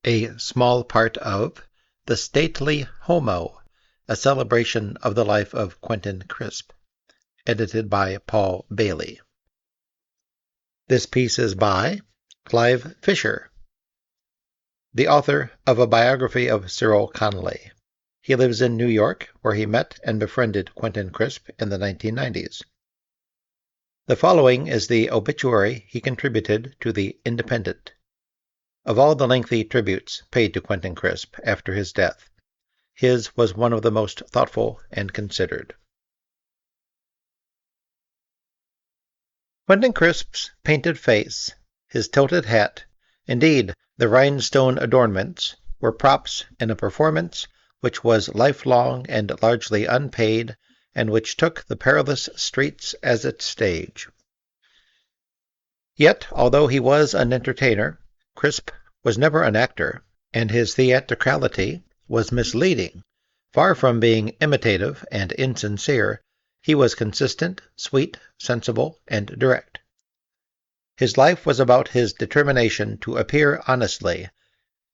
A small part of The Stately Homo, a celebration of the life of Quentin Crisp, edited by Paul Bailey. This piece is by Clive Fisher, the author of a biography of Cyril Connolly. He lives in New York, where he met and befriended Quentin Crisp in the 1990s. The following is the obituary he contributed to the Independent. Of all the lengthy tributes paid to Quentin Crisp after his death, his was one of the most thoughtful and considered. Quentin Crisp's painted face, his tilted hat, indeed the rhinestone adornments, were props in a performance which was lifelong and largely unpaid, and which took the perilous streets as its stage. Yet, although he was an entertainer, Crisp was never an actor, and his theatricality was misleading. Far from being imitative and insincere, he was consistent, sweet, sensible, and direct. His life was about his determination to appear honestly,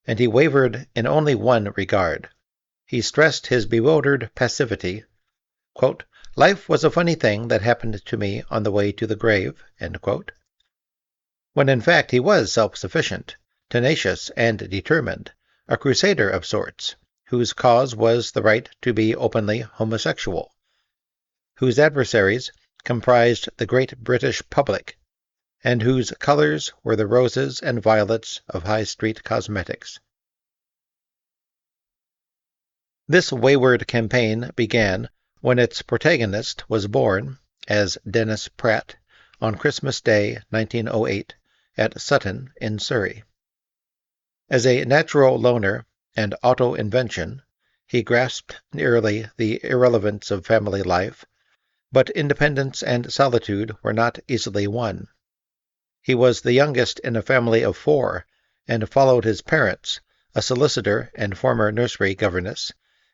and he wavered in only one regard. He stressed his bewildered passivity. Quote, "Life was a funny thing that happened to me on the way to the grave," end quote. When in fact he was self-sufficient, tenacious and determined, a crusader of sorts, whose cause was the right to be openly homosexual, whose adversaries comprised the great British public, and whose colors were the roses and violets of high-street cosmetics. This wayward campaign began when its protagonist was born, as Dennis Pratt, on Christmas Day, 1908, at Sutton in Surrey. As a natural loner and auto-invention, he grasped early the irrelevance of family life, but independence and solitude were not easily won. He was the youngest in a family of 4, and followed his parents, a solicitor and former nursery governess,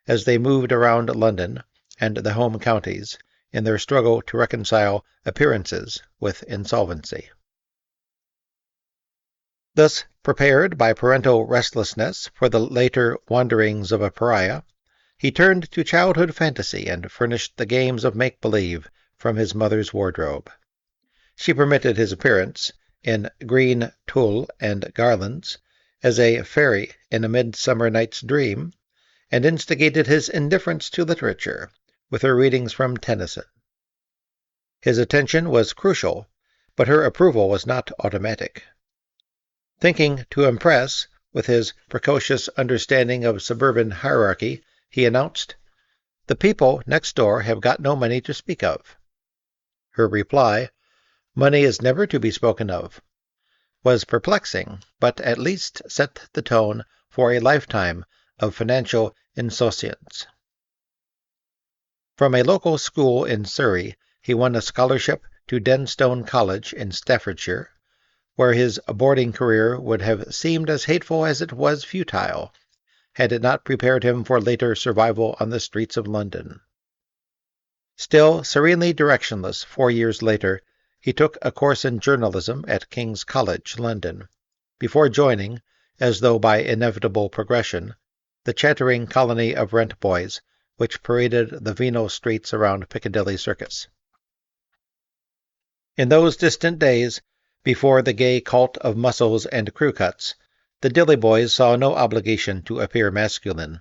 as they moved around London and the home counties in their struggle to reconcile appearances with insolvency. Thus prepared by parental restlessness for the later wanderings of a pariah, he turned to childhood fantasy and furnished the games of make-believe from his mother's wardrobe. She permitted his appearance, in green tulle and garlands, as a fairy in A Midsummer Night's Dream, and instigated his indifference to literature with her readings from Tennyson. His attention was crucial, but her approval was not automatic. Thinking to impress with his precocious understanding of suburban hierarchy, he announced, "The people next door have got no money to speak of." Her reply, "Money is never to be spoken of," was perplexing, but at least set the tone for a lifetime of financial insouciance. From a local school in Surrey, he won a scholarship to Denstone College in Staffordshire, where his boarding career would have seemed as hateful as it was futile, had it not prepared him for later survival on the streets of London. Still serenely directionless 4 years later, he took a course in journalism at King's College, London, before joining, as though by inevitable progression, the chattering colony of rent boys which paraded the venal streets around Piccadilly Circus. In those distant days, before the gay cult of muscles and crew cuts, the Dilly Boys saw no obligation to appear masculine.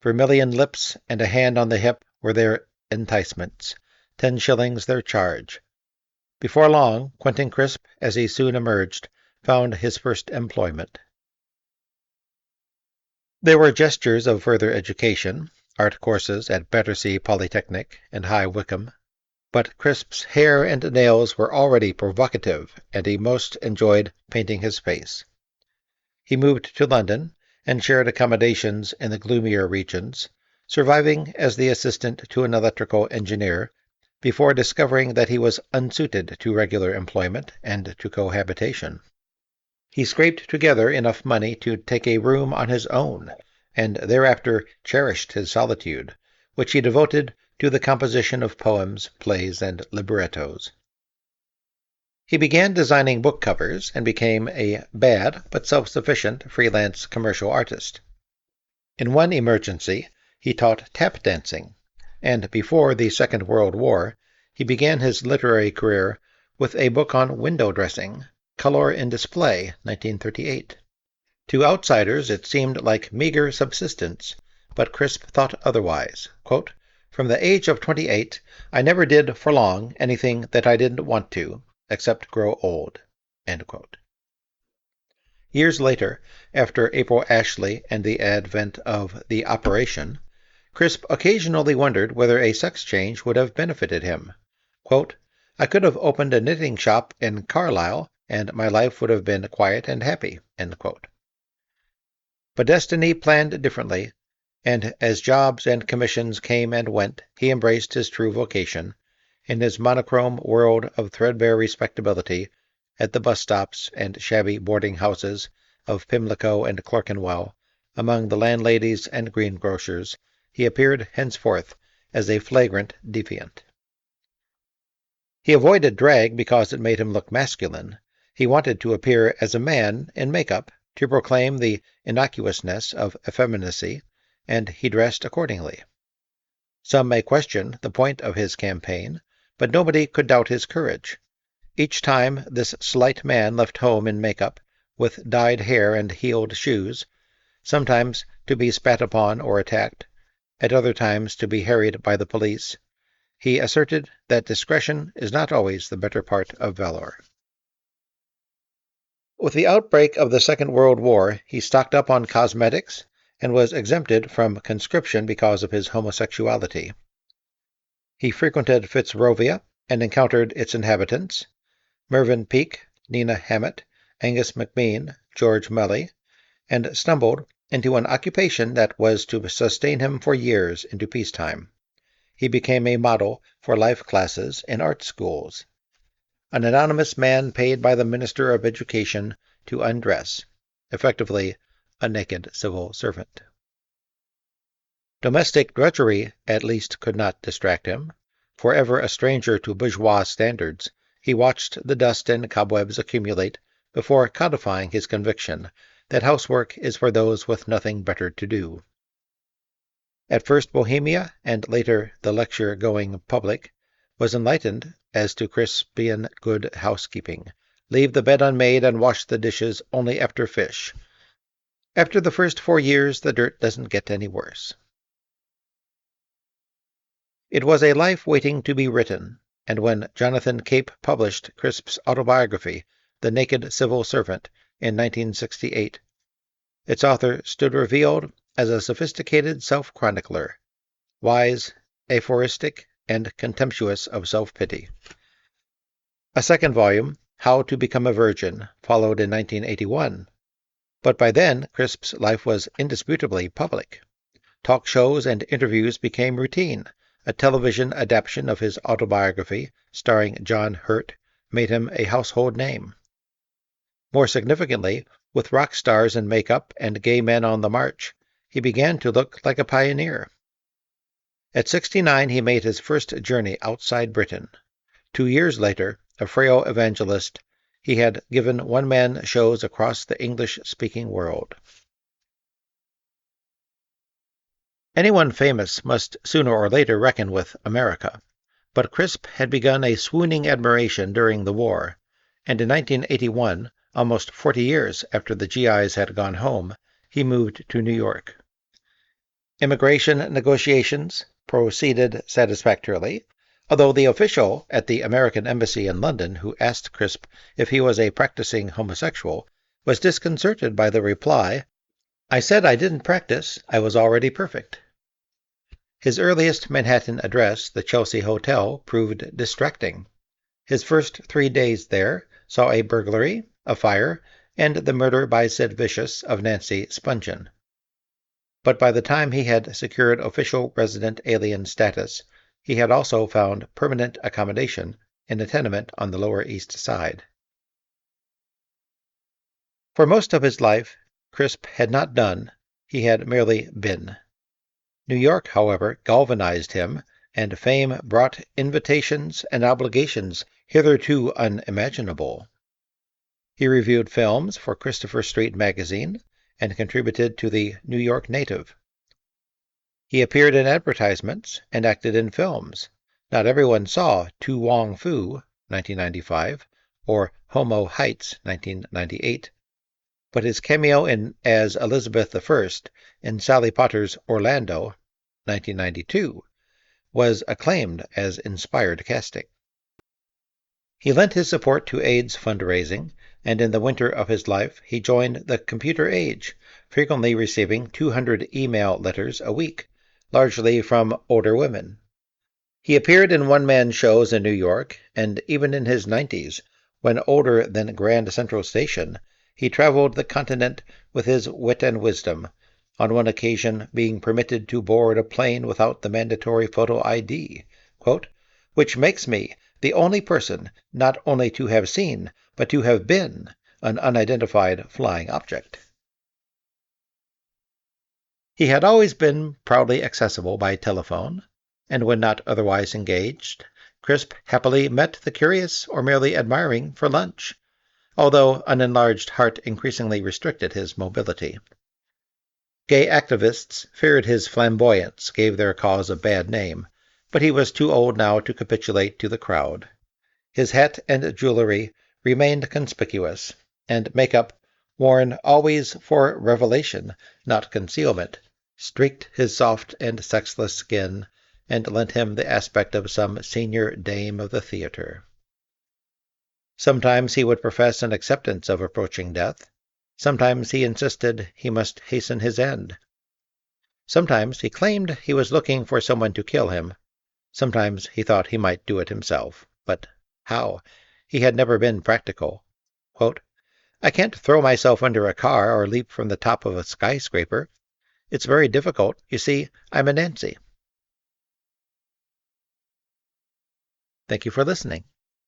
Vermilion lips and a hand on the hip were their enticements, 10 shillings their charge. Before long, Quentin Crisp, as he soon emerged, found his first employment. There were gestures of further education, art courses at Battersea Polytechnic and High Wycombe, but Crisp's hair and nails were already provocative, and he most enjoyed painting his face. He moved to London and shared accommodations in the gloomier regions, surviving as the assistant to an electrical engineer, before discovering that he was unsuited to regular employment and to cohabitation. He scraped together enough money to take a room on his own, and thereafter cherished his solitude, which he devoted to the composition of poems, plays, and librettos. He began designing book covers and became a bad but self-sufficient freelance commercial artist. In one emergency, he taught tap dancing, and before the Second World War, he began his literary career with a book on window dressing, Color in Display, 1938. To outsiders, it seemed like meager subsistence, but Crisp thought otherwise. Quote, "From the age of 28, I never did for long anything that I didn't want to, except grow old." End quote. Years later, after April Ashley and the advent of the operation, Crisp occasionally wondered whether a sex change would have benefited him. Quote, "I could have opened a knitting shop in Carlisle, and my life would have been quiet and happy." End quote. But destiny planned differently, and as jobs and commissions came and went, he embraced his true vocation, in his monochrome world of threadbare respectability, at the bus stops and shabby boarding houses of Pimlico and Clerkenwell, among the landladies and greengrocers, he appeared henceforth as a flagrant deviant. He avoided drag because it made him look masculine. He wanted to appear as a man in makeup, to proclaim the innocuousness of effeminacy, and he dressed accordingly. Some may question the point of his campaign, but nobody could doubt his courage. Each time this slight man left home in makeup, with dyed hair and heeled shoes, sometimes to be spat upon or attacked, at other times to be harried by the police, he asserted that discretion is not always the better part of valor. With the outbreak of the Second World War, he stocked up on cosmetics and was exempted from conscription because of his homosexuality. He frequented Fitzrovia and encountered its inhabitants, Mervyn Peake, Nina Hammett, Angus MacBean, George Melly, and stumbled into an occupation that was to sustain him for years into peacetime. He became a model for life classes in art schools. An anonymous man paid by the Minister of Education to undress, effectively a naked civil servant. Domestic drudgery at least could not distract him. Forever a stranger to bourgeois standards, he watched the dust and cobwebs accumulate before codifying his conviction that housework is for those with nothing better to do. At first Bohemia, and later the lecture-going public, was enlightened as to Crispian good housekeeping. Leave the bed unmade and wash the dishes only after fish. After the first 4 years, the dirt doesn't get any worse. It was a life waiting to be written, and when Jonathan Cape published Crisp's autobiography, The Naked Civil Servant, in 1968, its author stood revealed as a sophisticated self-chronicler, wise, aphoristic, and contemptuous of self-pity. A second volume, How to Become a Virgin, followed in 1981, but by then Crisp's life was indisputably public. Talk shows and interviews became routine. A television adaptation of his autobiography, starring John Hurt, made him a household name. More significantly, with rock stars in makeup and gay men on the march, he began to look like a pioneer. At 69, he made his first journey outside Britain. 2 years later, a frail evangelist, he had given one-man shows across the English-speaking world. Anyone famous must sooner or later reckon with America, but Crisp had begun a swooning admiration during the war, and in 1981, almost 40 years after the GIs had gone home, he moved to New York. Immigration negotiations proceeded satisfactorily, although the official at the American Embassy in London who asked Crisp if he was a practicing homosexual was disconcerted by the reply, "I said I didn't practice, I was already perfect." His earliest Manhattan address, the Chelsea Hotel, proved distracting. His first 3 days there saw a burglary, a fire, and the murder by Sid Vicious of Nancy Spungen. But by the time he had secured official resident alien status, he had also found permanent accommodation in a tenement on the Lower East Side. For most of his life, Crisp had not done, he had merely been. New York, however, galvanized him, and fame brought invitations and obligations hitherto unimaginable. He reviewed films for Christopher Street magazine and contributed to the New York Native. He appeared in advertisements and acted in films. Not everyone saw Tu Wong Fu, 1995, or Homo Heights, 1998, but his cameo as Elizabeth I in Sally Potter's Orlando, 1992, was acclaimed as inspired casting. He lent his support to AIDS fundraising, and in the winter of his life he joined the computer age, frequently receiving 200 email letters a week, largely from older women. He appeared in one-man shows in New York, and even in his 90s, when older than Grand Central Station, he traveled the continent with his wit and wisdom, on one occasion being permitted to board a plane without the mandatory photo ID, quote, which makes me the only person not only to have seen, but to have been an unidentified flying object. He had always been proudly accessible by telephone, and when not otherwise engaged, Crisp happily met the curious or merely admiring for lunch, although an enlarged heart increasingly restricted his mobility. Gay activists feared his flamboyance gave their cause a bad name, but he was too old now to capitulate to the crowd. His hat and jewelry remained conspicuous, and makeup, worn always for revelation, not concealment, streaked his soft and sexless skin, and lent him the aspect of some senior dame of the theatre. Sometimes he would profess an acceptance of approaching death. Sometimes he insisted he must hasten his end. Sometimes he claimed he was looking for someone to kill him. Sometimes he thought he might do it himself. But how? He had never been practical. Quote, I can't throw myself under a car or leap from the top of a skyscraper. It's very difficult. You see, I'm a Nancy. Thank you for listening.